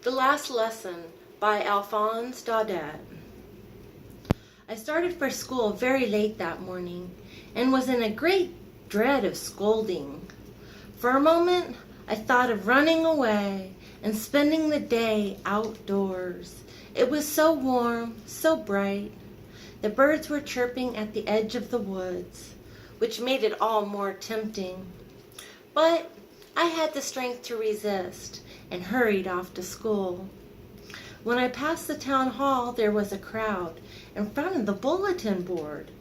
The Last Lesson by Alphonse Daudet. I started for school very late that morning and was in a great dread of scolding. For a moment, I thought of running away and spending the day outdoors. It was so warm, so bright. The birds were chirping at the edge of the woods, which made it all more tempting. But I had the strength to resist and hurried off to school. When I passed the town hall, there was a crowd in front of the bulletin board.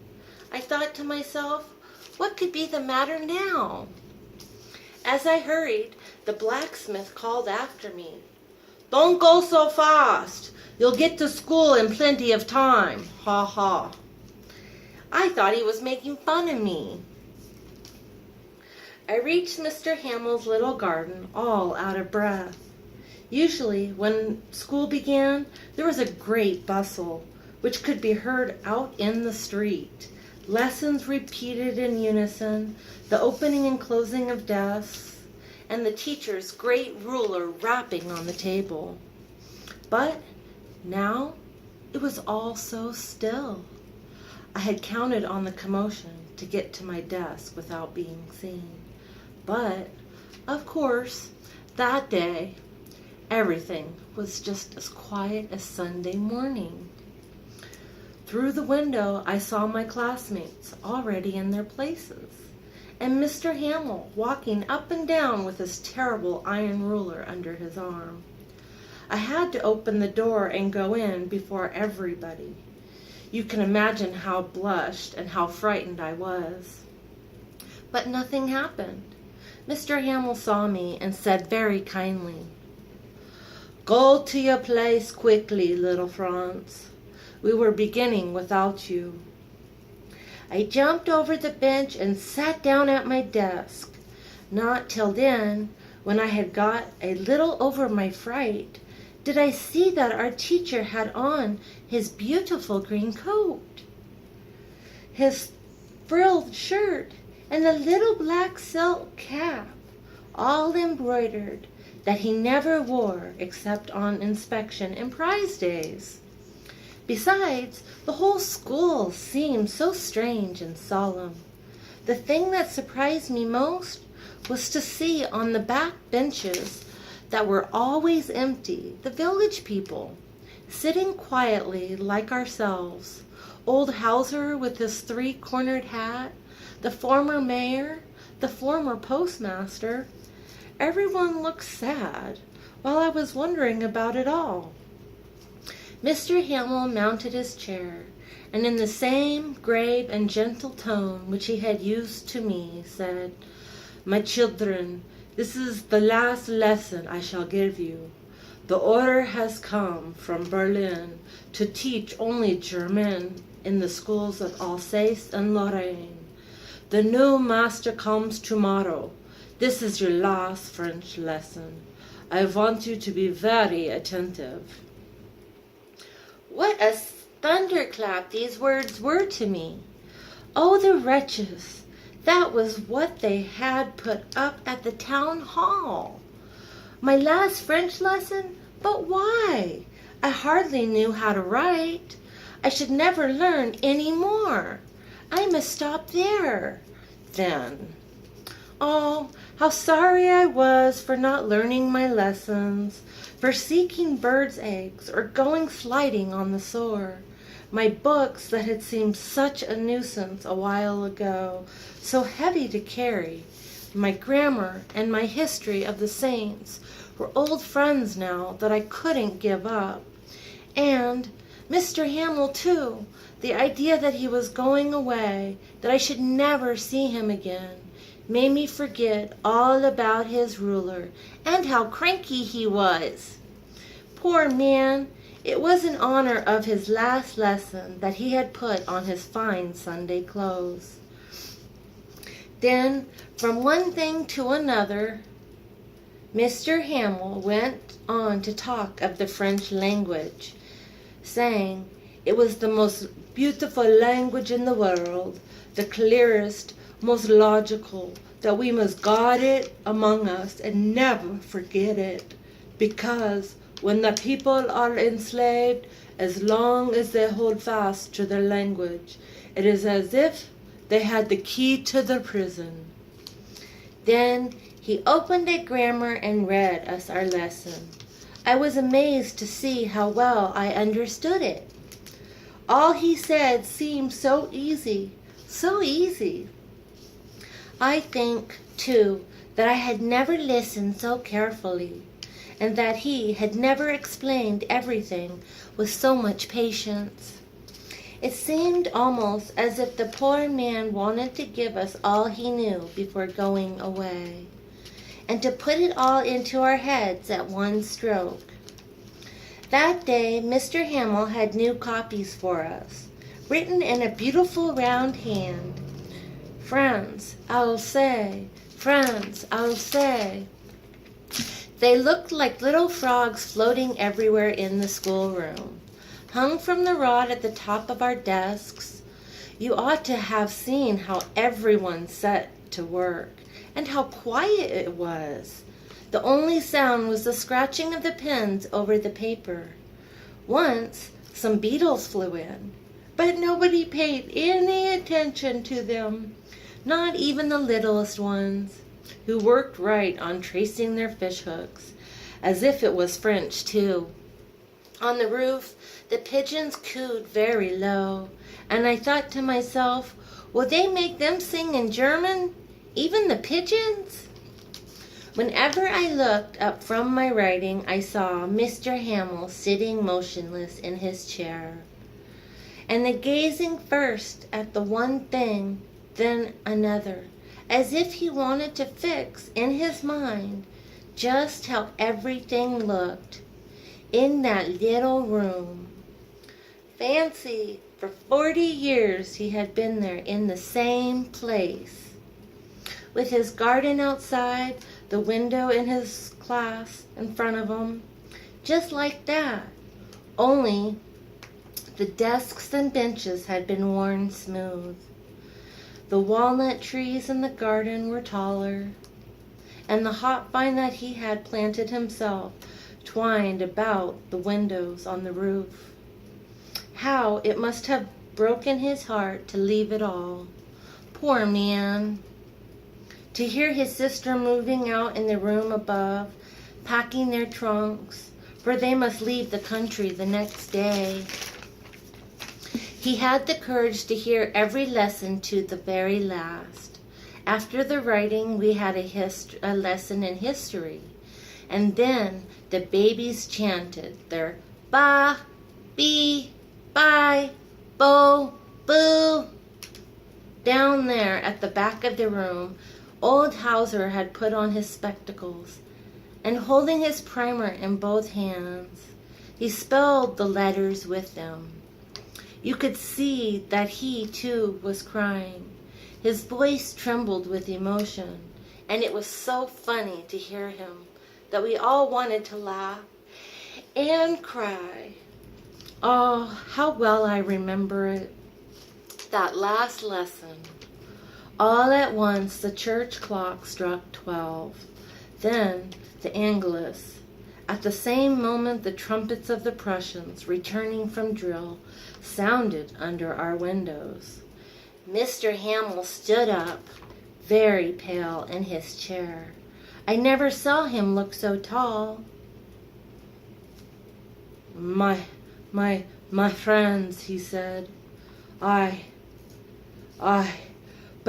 I thought to myself, what could be the matter now? As I hurried, the blacksmith called after me, "Don't go so fast. You'll get to school in plenty of time. Ha ha." I thought he was making fun of me. I reached Mr. Hamill's little garden all out of breath. Usually, when school began, there was a great bustle, which could be heard out in the street. Lessons repeated in unison, the opening and closing of desks, and the teacher's great ruler rapping on the table. But now it was all so still. I had counted on the commotion to get to my desk without being seen. But, of course, that day, everything was just as quiet as Sunday morning. Through the window, I saw my classmates already in their places, and Mr. Hamill walking up and down with his terrible iron ruler under his arm. I had to open the door and go in before everybody. You can imagine how blushed and how frightened I was. But nothing happened. Mr. Hamill saw me and said very kindly, "Go to your place quickly, little Franz. We were beginning without you." I jumped over the bench and sat down at my desk. Not till then, when I had got a little over my fright, did I see that our teacher had on his beautiful green coat, his frilled shirt, and a little black silk cap, all embroidered, that he never wore except on inspection and prize days. Besides, the whole school seemed so strange and solemn. The thing that surprised me most was to see on the back benches that were always empty the village people, sitting quietly like ourselves. Old Hauser with his three-cornered hat, the former mayor, the former postmaster. Everyone looked sad, while I was wondering about it all. Mr. Hamill mounted his chair, and in the same grave and gentle tone which he had used to me, said, "My children, this is the last lesson I shall give you. The order has come from Berlin to teach only German in the schools of Alsace and Lorraine. The new master comes tomorrow. This is your last French lesson. I want you to be very attentive." What a thunderclap these words were to me! Oh, the wretches! That was what they had put up at the town hall. My last French lesson? But why? I hardly knew how to write. I should never learn any more. I must stop there, then. Oh, how sorry I was for not learning my lessons, for seeking birds' eggs or going sliding on the Soar. My books that had seemed such a nuisance a while ago, so heavy to carry, my grammar and my history of the saints were old friends now that I couldn't give up. And Mr. Hamill, too, the idea that he was going away, that I should never see him again, made me forget all about his ruler and how cranky he was. Poor man, it was in honor of his last lesson that he had put on his fine Sunday clothes. Then, from one thing to another, Mr. Hamill went on to talk of the French language, saying it was the most beautiful language in the world, the clearest, most logical, that we must guard it among us and never forget it, because when the people are enslaved, as long as they hold fast to their language, it is as if they had the key to the prison. Then he opened a grammar and read us our lesson. I was amazed to see how well I understood it. All he said seemed so easy, so easy. I think, too, that I had never listened so carefully, and that he had never explained everything with so much patience. It seemed almost as if the poor man wanted to give us all he knew before going away, and to put it all into our heads at one stroke. That day, Mr. Hamill had new copies for us, written in a beautiful round hand. France, I'll say, France, I'll say. They looked like little frogs floating everywhere in the schoolroom, hung from the rod at the top of our desks. You ought to have seen how everyone set to work, and how quiet it was. The only sound was the scratching of the pens over the paper. Once, some beetles flew in, but nobody paid any attention to them, not even the littlest ones, who worked right on tracing their fish hooks, as if it was French too. On the roof, the pigeons cooed very low, and I thought to myself, will they make them sing in German, even the pigeons? Whenever I looked up from my writing, I saw Mr. Hamill sitting motionless in his chair, and gazing first at the one thing, then another, as if he wanted to fix in his mind just how everything looked in that little room. Fancy, for 40 years he had been there in the same place, with his garden outside, the window in his class in front of him, just like that, only the desks and benches had been worn smooth. The walnut trees in the garden were taller, and the hop vine that he had planted himself twined about the windows on the roof. How it must have broken his heart to leave it all. Poor man. To hear his sister moving out in the room above, packing their trunks, for they must leave the country the next day. He had the courage to hear every lesson to the very last. After the writing, we had a lesson in history, and then the babies chanted their ba, bee, bye, bo, boo. Down there at the back of the room, old Hauser had put on his spectacles, and holding his primer in both hands, he spelled the letters with them. You could see that he, too, was crying. His voice trembled with emotion, and it was so funny to hear him that we all wanted to laugh and cry. Oh, how well I remember it. That last lesson. All at once the church clock struck 12. Then the Angelus. At the same moment the trumpets of the Prussians, returning from drill, sounded under our windows. Mr. Hamill stood up, very pale in his chair. I never saw him look so tall. My friends, he said, but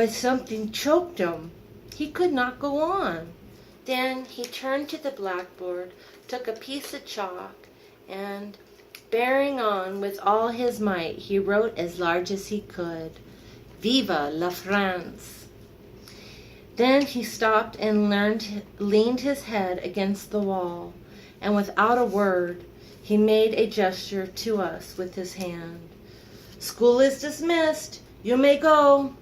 something choked him. He could not go on. Then he turned to the blackboard, took a piece of chalk, and, bearing on with all his might, he wrote as large as he could, Viva la France. Then he stopped and leaned his head against the wall, and without a word, he made a gesture to us with his hand. School is dismissed. You may go.